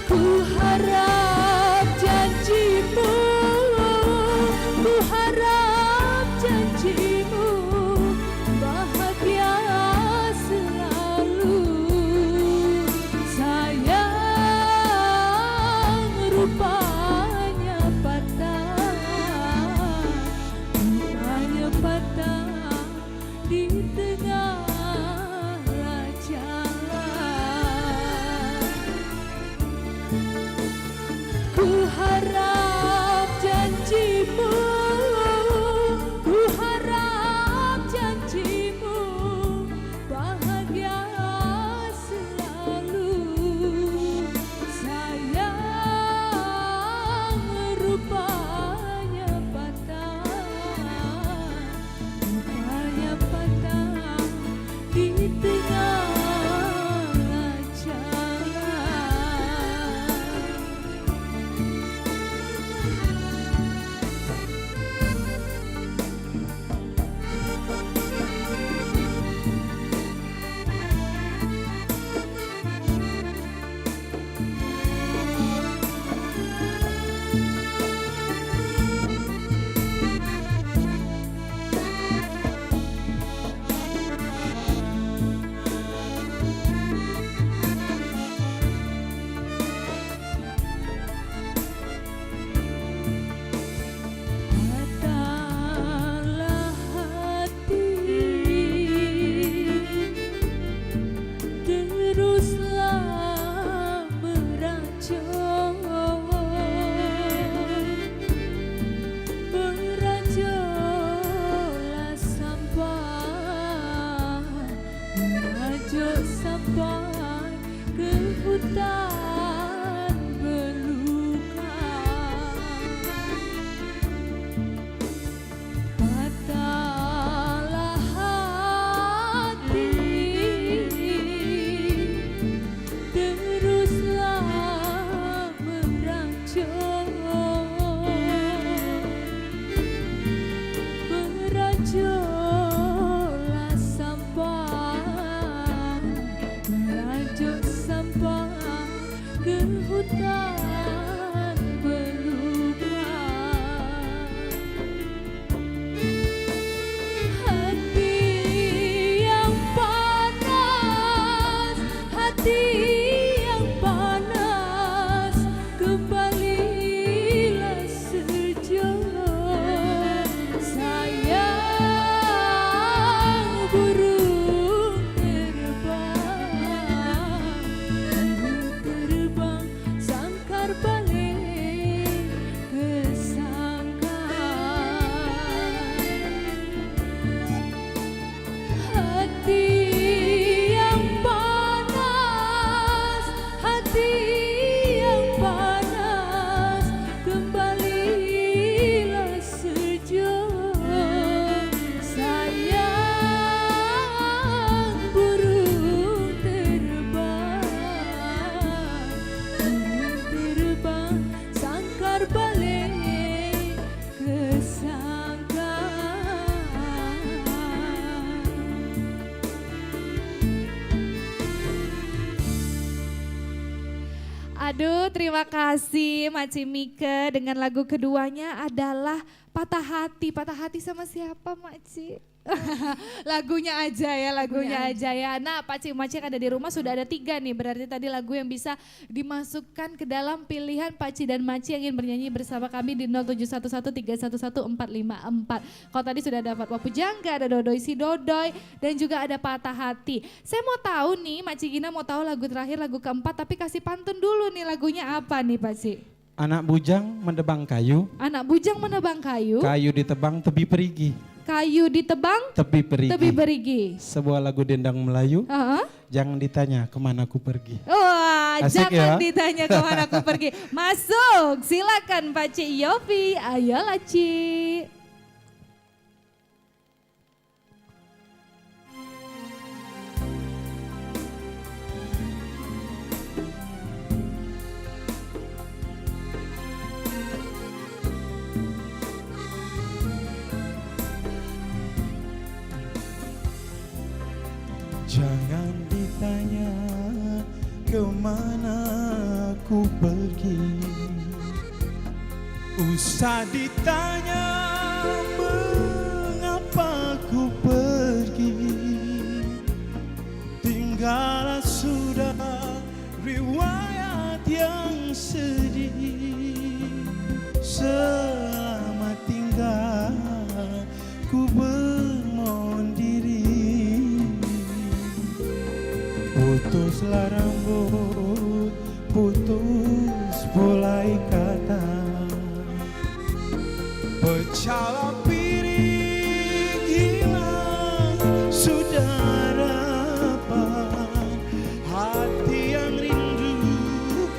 Ku harap janjimu, ku harap janjimu bahagia selalu. Sayang rupanya patah, rupanya patah di tengah jalan. Ku harap janjimu, ku harap janjimu bahagia selalu. Sayang rupanya patah, rupanya patah di tengah sampai ke hutan belukar. Patahlah hati, teruslah merajut, merajutlah sampai, merajut sampai ke hutan belukar. Hati yang panas, hati yang panas, kembalilah sejenak. Sayang burung terbang, sangkar balik ke sangkar. Hati yang panas, hati yang panas, kembalilah sejenak. Sayang burung terbang, sangkar balik ke sangkar. Aduh, terima kasih Maci Mika dengan lagu keduanya adalah Patah Hati. Patah Hati sama siapa Maci? Lagunya aja ya, lagunya aja ya. Nah, Paci Maci yang ada di rumah sudah ada 3 nih. Berarti tadi lagu yang bisa dimasukkan ke dalam pilihan Paci dan Maci yang ingin bernyanyi bersama kami di 0711311454. Kalau tadi sudah dapat Wapu Jangga, ada Dodoi Si Dodoi, dan juga ada Patah Hati. Saya mau tahu nih, Maci Gina mau tahu lagu terakhir, lagu keempat, tapi kasih pantun dulu nih, lagunya apa nih Paci? Anak bujang menebang kayu, Anak bujang menebang kayu, kayu ditebang tebi perigi. kayu ditebang, Tebi perigi. tebi berigi. Sebuah lagu dendang Melayu, Heeh. jangan ditanya kemana aku pergi. Wah, Asik jangan ya? ditanya kemana aku pergi. Masuk, silakan Pak Ci Yofi, ayolah Ci. Jangan ditanya kemana ku pergi. Usah ditanya mengapa ku pergi, tinggallah sudah riwayat yang sedih. Selamat tinggal ku bermohon diri. Putuslah rambut, putus pula ikatan, pecahlah piring, hilang sudah harapan. Hati yang rindu,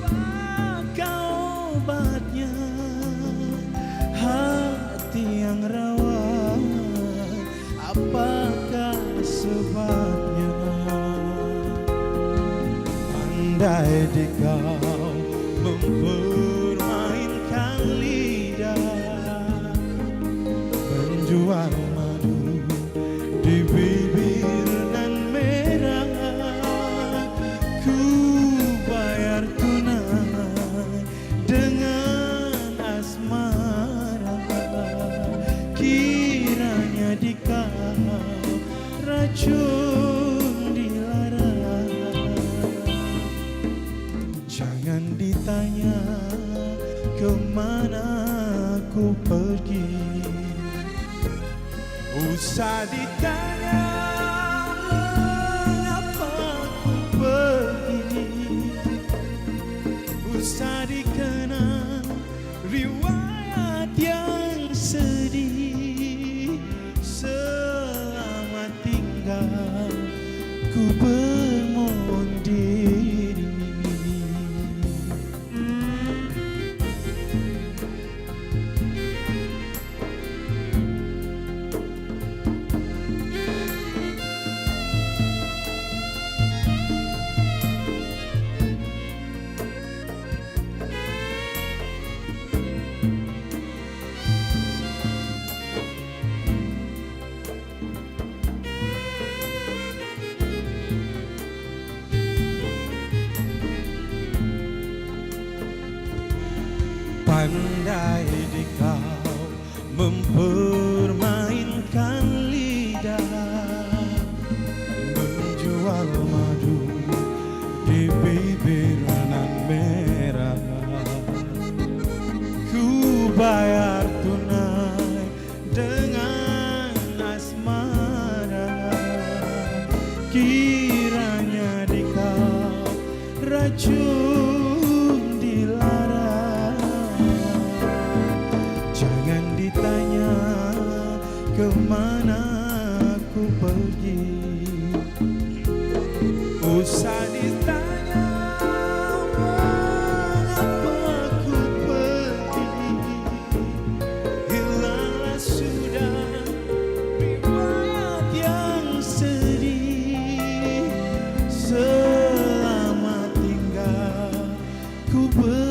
apakah obatnya? Hati yang rawat, apakah sebabnya? Andai kau mempermainkan lidah, menjual madu di bibir dan merah, ku bayar tunai dengan asmara. Kiranya di kau racun dilarang. Jangan ditanya kemana ku pergi, usah ditanya mengapa ku pergi, usah dikenang riwayat yang sedih. Selamat tinggal ku bermohon diri. Pandai di kau mempermainkan lidah, menjual madu di bibir nan merah. Ku bayar tunai dengan asmara. Kiranya di kau racun dilarang. Jangan ditanya kemana ku pergi, usah ditanya mengapa ku pergi. Hilanglah sudah riwayat yang sedih. Selamat tinggal ku pergi.